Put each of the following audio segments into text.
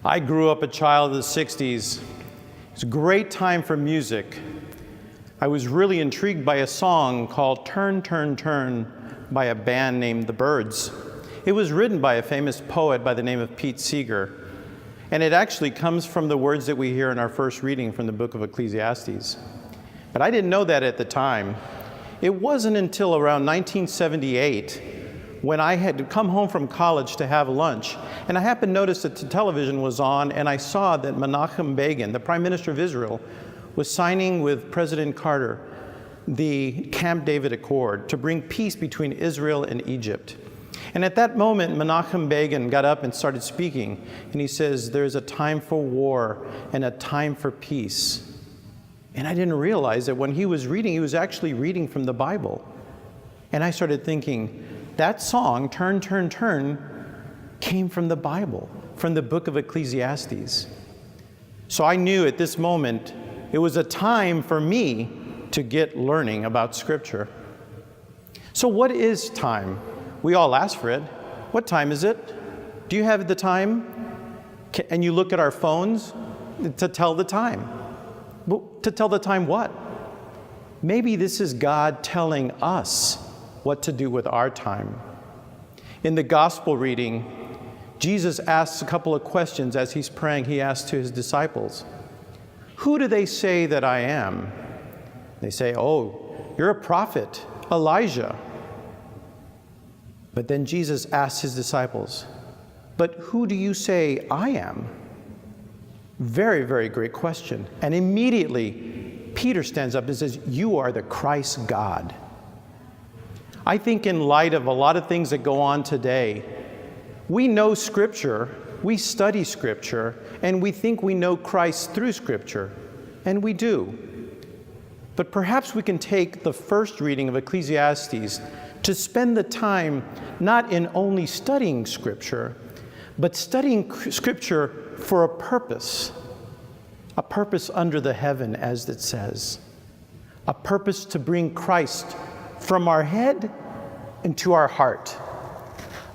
I grew up a child of the 60s. It's a great time for music. I was really intrigued by a song called Turn, Turn, Turn by a band named The Byrds. It was written by a famous poet by the name of Pete Seeger, and it actually comes from the words that we hear in our first reading from the book of Ecclesiastes. But I didn't know that at the time. It wasn't until around 1978 when I had come home from college to have lunch, and I happened to notice that the television was on, and I saw that Menachem Begin, the Prime Minister of Israel, was signing with President Carter the Camp David Accord to bring peace between Israel and Egypt. And at that moment, Menachem Begin got up and started speaking, and he says, "There's a time for war and a time for peace." And I didn't realize that when he was reading, he was actually reading from the Bible. And I started thinking, that song, Turn, Turn, Turn, came from the Bible, from the book of Ecclesiastes. So I knew at this moment it was a time for me to get learning about Scripture. So what is time? We all ask for it. What time is it? Do you have the time? And you look at our phones to tell the time. Well, to tell the time what? Maybe this is God telling us what to do with our time. In the gospel reading, Jesus asks a couple of questions as he's praying. He asks to his disciples, "Who do they say that I am?" They say, "Oh, you're a prophet, Elijah." But then Jesus asks his disciples, "But who do you say I am?" Very, very great question. And immediately, Peter stands up and says, "You are the Christ God." I think in light of a lot of things that go on today, we know Scripture, we study Scripture, and we think we know Christ through Scripture, and we do. But perhaps we can take the first reading of Ecclesiastes to spend the time not in only studying Scripture, but studying Scripture for a purpose under the heaven, as it says, a purpose to bring Christ from our head into our heart,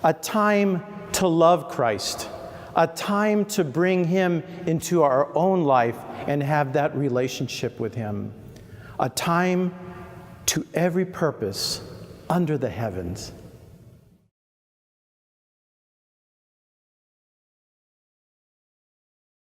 a time to love Christ, a time to bring him into our own life and have that relationship with him, a time to every purpose under the heavens.